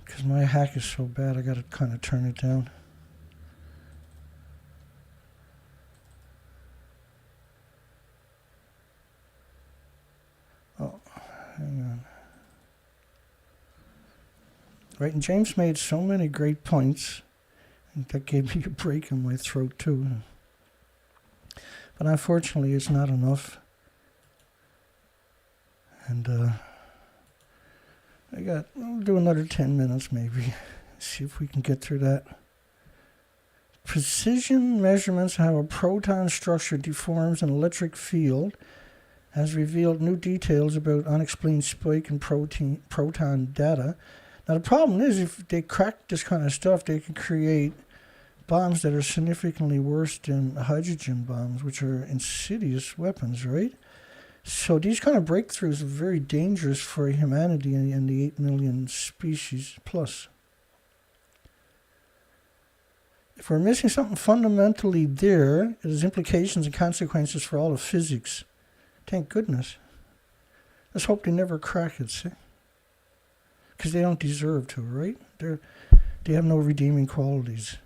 Because my hack is so bad, I gotta kind of turn it down. Oh, hang on. Right, and James made so many great points, and that gave me a break in my throat too. But unfortunately, it's not enough. And we'll do another 10 minutes maybe. See if we can get through that. Precision measurements how a proton structure deforms an electric field has revealed new details about unexplained spike in proton data. Now the problem is, if they crack this kind of stuff, they can create bombs that are significantly worse than hydrogen bombs, which are insidious weapons, right? So these kind of breakthroughs are very dangerous for humanity and the 8 million species plus. If we're missing something fundamentally there, it has implications and consequences for all of physics. Thank goodness. Let's hope they never crack it, see? Because they don't deserve to, right? They have no redeeming qualities.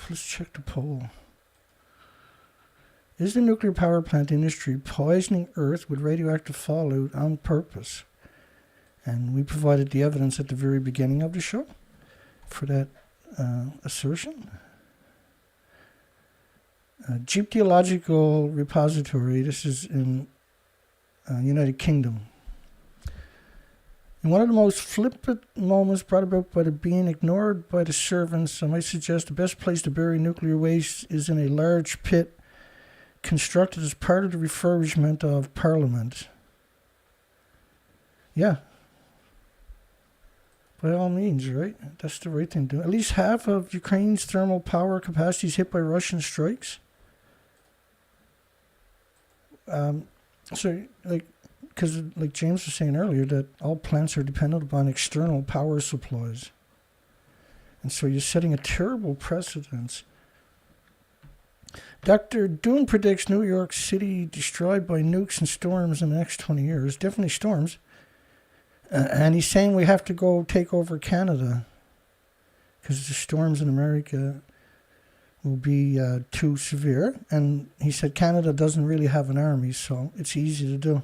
Let's check the poll. Is the nuclear power plant industry poisoning Earth with radioactive fallout on purpose? And we provided the evidence at the very beginning of the show for that assertion. Jeep Geological Repository, this is in United Kingdom. In one of the most flippant moments brought about by the being ignored by the servants, I might suggest the best place to bury nuclear waste is in a large pit constructed as part of the refurbishment of Parliament. Yeah. By all means, right? That's the right thing to do. At least half of Ukraine's thermal power capacity is hit by Russian strikes. Because like James was saying earlier, that all plants are dependent upon external power supplies. And so you're setting a terrible precedence. Dr. Doon predicts New York City destroyed by nukes and storms in the next 20 years. Definitely storms. And he's saying we have to go take over Canada because the storms in America will be too severe. And he said Canada doesn't really have an army, so it's easy to do.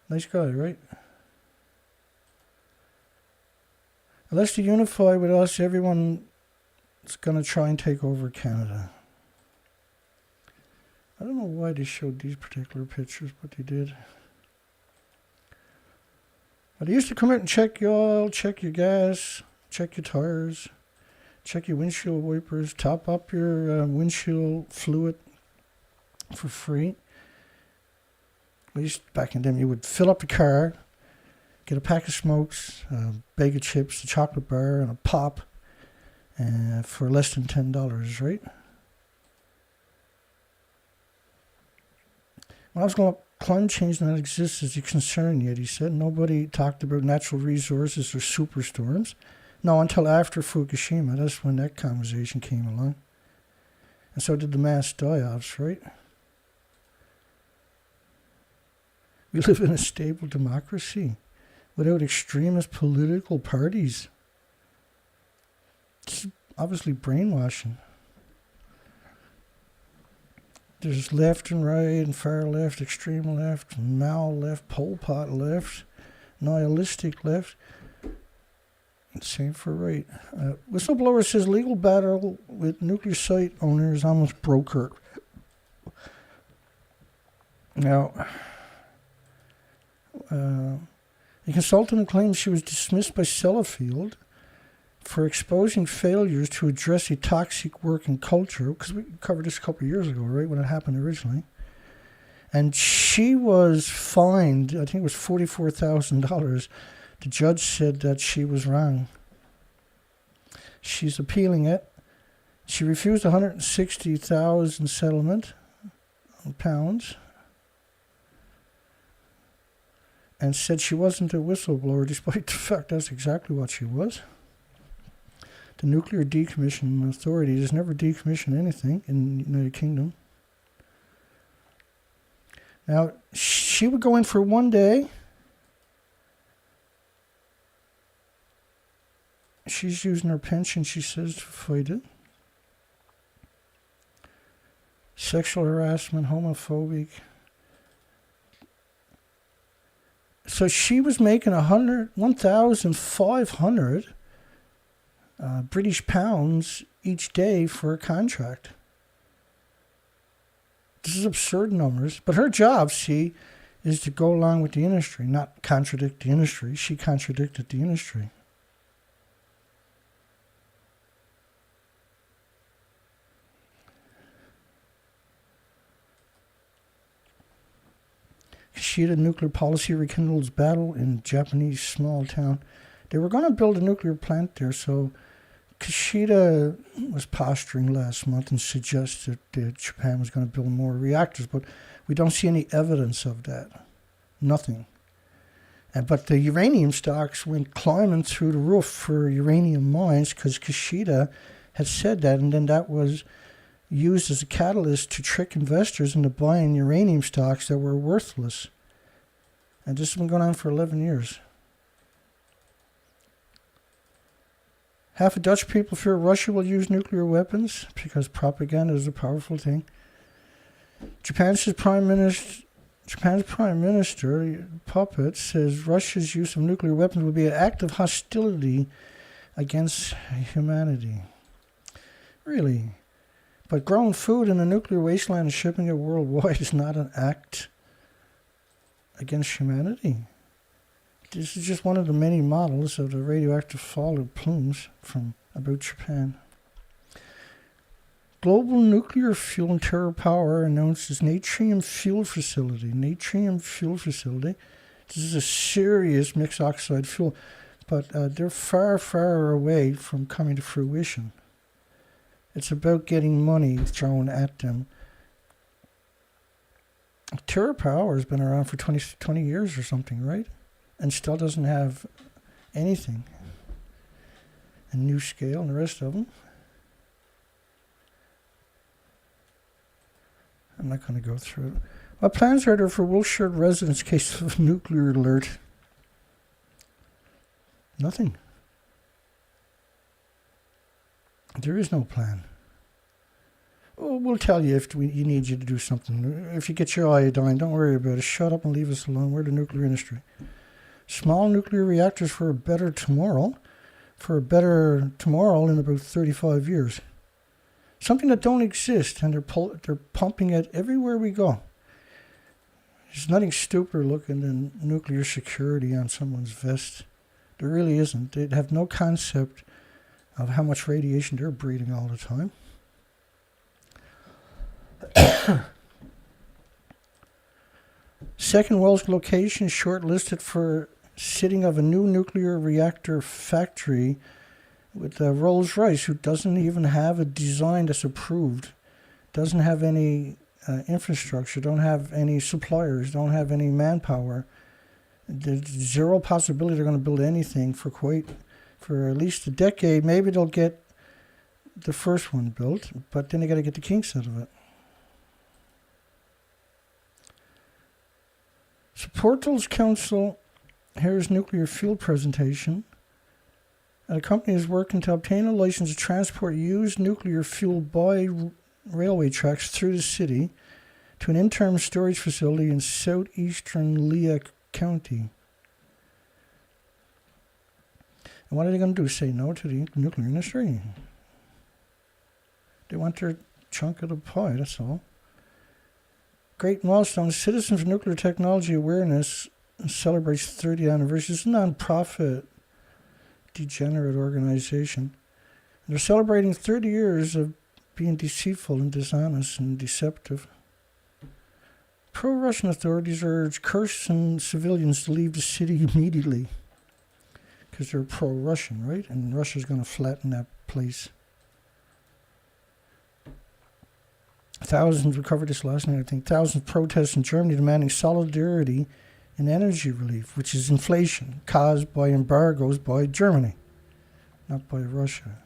Nice guy, right? Unless they unify with us, everyone is going to try and take over Canada. I don't know why they showed these particular pictures, but they did. But they used to come out and check your oil, check your gas, check your tires, check your windshield wipers, top up your windshield fluid for free. At least back in them, you would fill up the car, get a pack of smokes, a bag of chips, a chocolate bar, and a pop for less than $10, right? When I was going up, climate change not exists as a concern yet, he said. Nobody talked about natural resources or superstorms. No, until after Fukushima. That's when that conversation came along. And so did the mass die-offs, right? We live in a stable democracy without extremist political parties. It's obviously brainwashing. There's left and right and far left, extreme left, Mao left, Pol Pot left, nihilistic left. Same for right. Whistleblower says legal battle with nuclear site owners almost broke her. Now, a consultant claims she was dismissed by Sellafield for exposing failures to address a toxic working culture, because we covered this a couple of years ago, right, when it happened originally. And she was fined, I think it was $44,000. The judge said that she was wrong. She's appealing it. She refused $160,000 settlement pounds and said she wasn't a whistleblower, despite the fact that's exactly what she was. The Nuclear Decommissioning Authority has never decommissioned anything in the United Kingdom. Now, she would go in for one day. She's using her pension, she says, to fight it. Sexual harassment, homophobic. So she was making 1,500 British pounds each day for a contract. This is absurd numbers. But her job, see, is to go along with the industry, not contradict the industry. She contradicted the industry. Kishida nuclear policy rekindles battle in Japanese small town. They were going to build a nuclear plant there, so Kishida was posturing last month and suggested that Japan was going to build more reactors, but we don't see any evidence of that. Nothing. But the uranium stocks went climbing through the roof for uranium mines because Kishida had said that, and then that was used as a catalyst to trick investors into buying uranium stocks that were worthless. And this has been going on for 11 years. Half of Dutch people fear Russia will use nuclear weapons because propaganda is a powerful thing. Japan's Prime Minister Puppet says Russia's use of nuclear weapons will be an act of hostility against humanity. Really? But growing food in a nuclear wasteland and shipping it worldwide is not an act against humanity. This is just one of the many models of the radioactive fall of plumes from about Japan. Global Nuclear Fuel and Terra Power announces Natrium Fuel Facility. Natrium Fuel Facility. This is a serious mixed oxide fuel, but they're far, far away from coming to fruition. It's about getting money thrown at them. Terra Power has been around for 20 years or something, right? And still doesn't have anything. And New Scale and the rest of them. I'm not going to go through it. What plans are there for Wiltshire residents in case of a nuclear alert? Nothing. There is no plan. Oh, we'll tell you if you need you to do something. If you get your iodine, don't worry about it. Shut up and leave us alone. We're the nuclear industry. Small nuclear reactors for a better tomorrow. For a better tomorrow in about 35 years. Something that don't exist, and they're pumping it everywhere we go. There's nothing stupider looking than nuclear security on someone's vest. There really isn't. They have no concept of how much radiation they're breathing all the time. Second world's location shortlisted for sitting of a new nuclear reactor factory with Rolls-Royce, who doesn't even have a design that's approved, doesn't have any infrastructure, don't have any suppliers, don't have any manpower. There's zero possibility they're going to build anything for at least a decade. Maybe they'll get the first one built, but then they got to get the kinks out of it. So Portals Council, here's nuclear fuel presentation. And the company is working to obtain a license to transport used nuclear fuel by railway tracks through the city to an interim storage facility in southeastern Leah County. And what are they going to do? Say no to the nuclear industry? They want their chunk of the pie, that's all. Great milestone. Citizens for Nuclear Technology Awareness celebrates 30th anniversary. It's a non-profit degenerate organization. And they're celebrating 30 years of being deceitful and dishonest and deceptive. Pro-Russian authorities urge Kherson civilians to leave the city immediately because they're pro-Russian, right? And Russia's going to flatten that place. Thousands, we covered this last night, I think, thousands of protests in Germany demanding solidarity and energy relief, which is inflation caused by embargoes by Germany, not by Russia.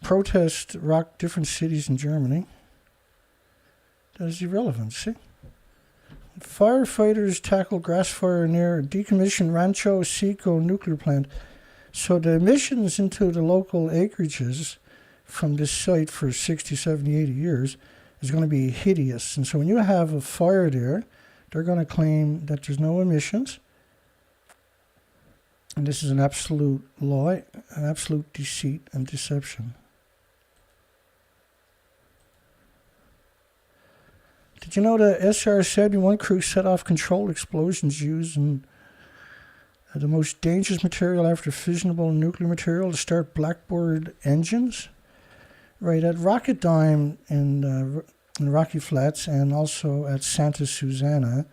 Protests rocked different cities in Germany. That is irrelevant, see? Firefighters tackled grass fire near a decommissioned Rancho Seco nuclear plant. So the emissions into the local acreages from this site for 60, 70, 80 years is going to be hideous. And so when you have a fire there, they're going to claim that there's no emissions. And this is an absolute lie, an absolute deceit and deception. Did you know the SR-71 crew set off controlled explosions using the most dangerous material after fissionable nuclear material to start blackboard engines? Right, at Rocketdyne in Rocky Flats and also at Santa Susana,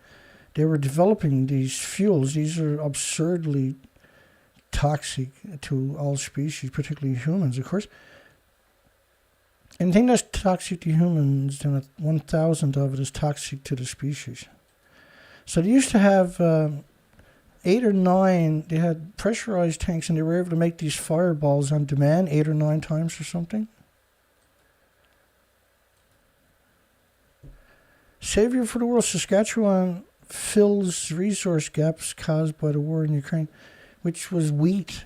they were developing these fuels. These are absurdly toxic to all species, particularly humans, of course. Anything that's toxic to humans, then 1,000 of it is toxic to the species. So they used to have 8 or 9, they had pressurized tanks and they were able to make these fireballs on demand 8 or 9 times or something. Savior for the world, Saskatchewan fills resource gaps caused by the war in Ukraine, which was wheat.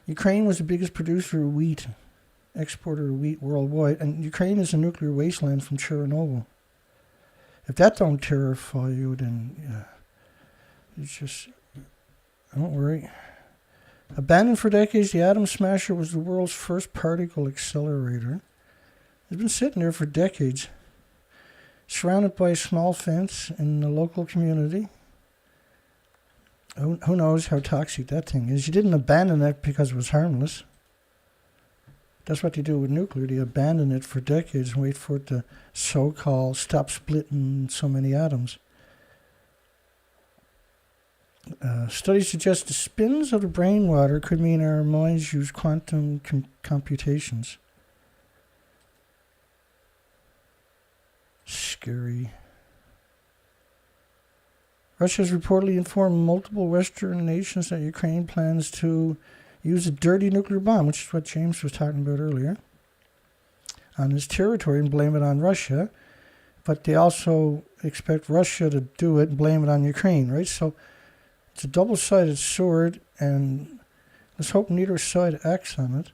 Ukraine was the biggest producer of wheat, exporter of wheat worldwide, and Ukraine is a nuclear wasteland from Chernobyl. If that don't terrify you, then yeah, it's just, don't worry. Abandoned for decades, the Atom Smasher was the world's first particle accelerator. It's been sitting there for decades, surrounded by a small fence in the local community. Who knows how toxic that thing is? You didn't abandon it because it was harmless. That's what they do with nuclear. They abandon it for decades and wait for it to so-called stop splitting so many atoms. Studies suggest the spins of the brain water could mean our minds use quantum computations. Scary. Russia has reportedly informed multiple Western nations that Ukraine plans to use a dirty nuclear bomb, which is what James was talking about earlier, on its territory and blame it on Russia. But they also expect Russia to do it and blame it on Ukraine, right? So it's a double-sided sword, and let's hope neither side acts on it.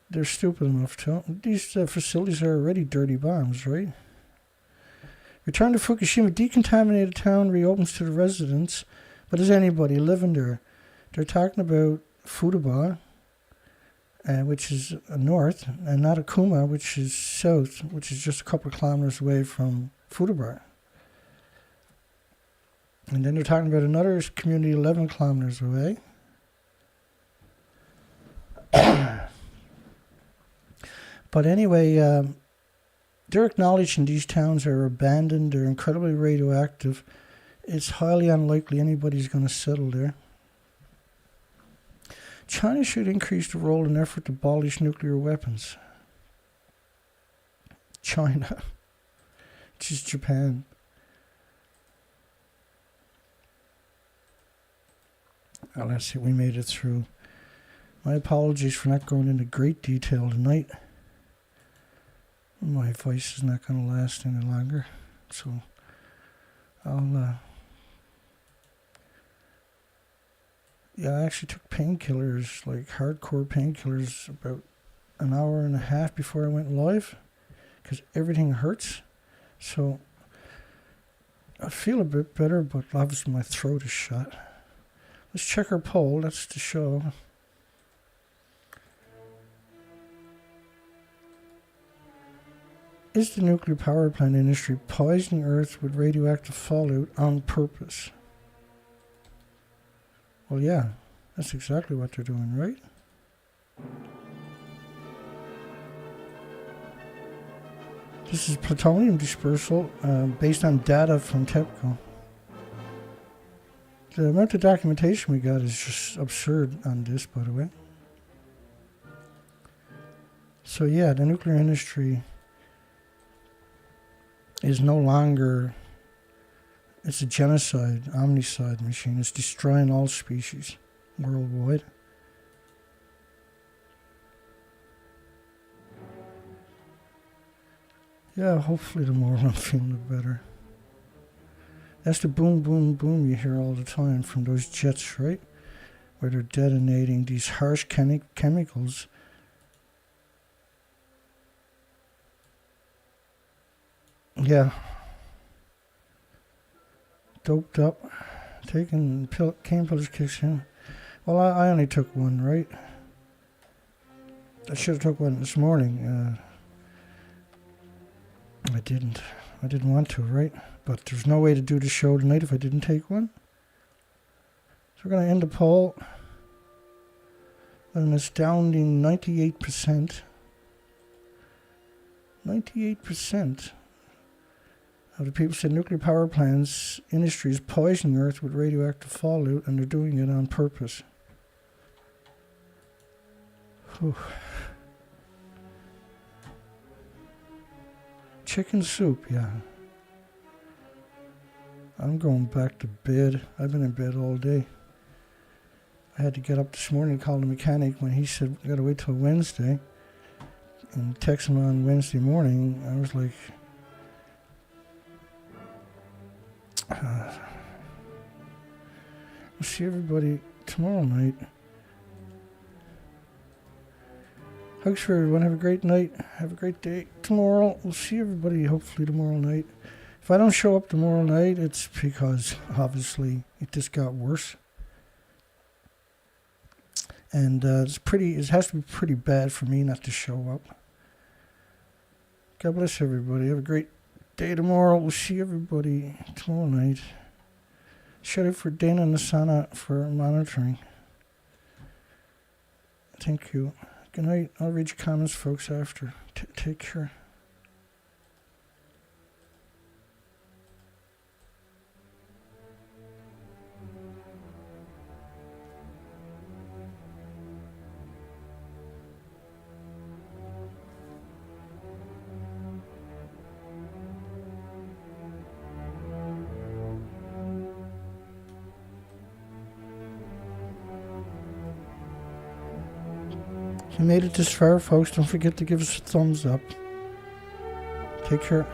They're stupid enough to. These facilities are already dirty bombs, right? Return to Fukushima. Decontaminated town reopens to the residents, but is anybody living there? They're talking about Futaba, which is north, and Natakuma, which is south, which is just a couple of kilometers away from Futaba. And then they're talking about another community 11 kilometers away. But anyway, they're acknowledging these towns are abandoned, they're incredibly radioactive. It's highly unlikely anybody's going to settle there. China should increase the role in effort to abolish nuclear weapons. China, which is Japan. Well, let's see, we made it through. My apologies for not going into great detail tonight. My voice is not going to last any longer, so I'll yeah, I actually took painkillers, like hardcore painkillers, about an hour and a half before I went live, because everything hurts. So I feel a bit better, but obviously my throat is shut. Let's check our poll. That's the show. Is the nuclear power plant industry poisoning Earth with radioactive fallout on purpose? Well, yeah, that's exactly what they're doing, right? This is plutonium dispersal based on data from TEPCO. The amount of documentation we got is just absurd on this, by the way. So yeah, the nuclear industry is no longer, it's a genocide, omnicide machine. It's destroying all species worldwide. Yeah, hopefully tomorrow I'm feeling better. That's the boom, boom, boom you hear all the time from those jets, right? Where they're detonating these harsh chemicals. Yeah. Doped up. Taking cane pillars kicks in. Well, I only took one, right? I should have took one this morning. I didn't. I didn't want to, right? But there's no way to do the show tonight if I didn't take one. So we're going to end the poll with an astounding 98%. 98% of the people said nuclear power plants industry is poisoning Earth with radioactive fallout, and they're doing it on purpose. Whew. Chicken soup, yeah. I'm going back to bed. I've been in bed all day. I had to get up this morning and call the mechanic when he said, we gotta wait till Wednesday. And text him on Wednesday morning. I was like, we'll see everybody tomorrow night. Hugs for everyone. Have a great night. Have a great day. Tomorrow, we'll see everybody hopefully tomorrow night. If I don't show up tomorrow night, it's because obviously it just got worse. And it has to be pretty bad for me not to show up. God bless everybody. Have a great day tomorrow. We'll see everybody tomorrow night. Shout out for Dana and Asana for monitoring. Thank you. Good night. I'll read your comments, folks, after. Take care. If you made it this far, folks, don't forget to give us a thumbs up. Take care.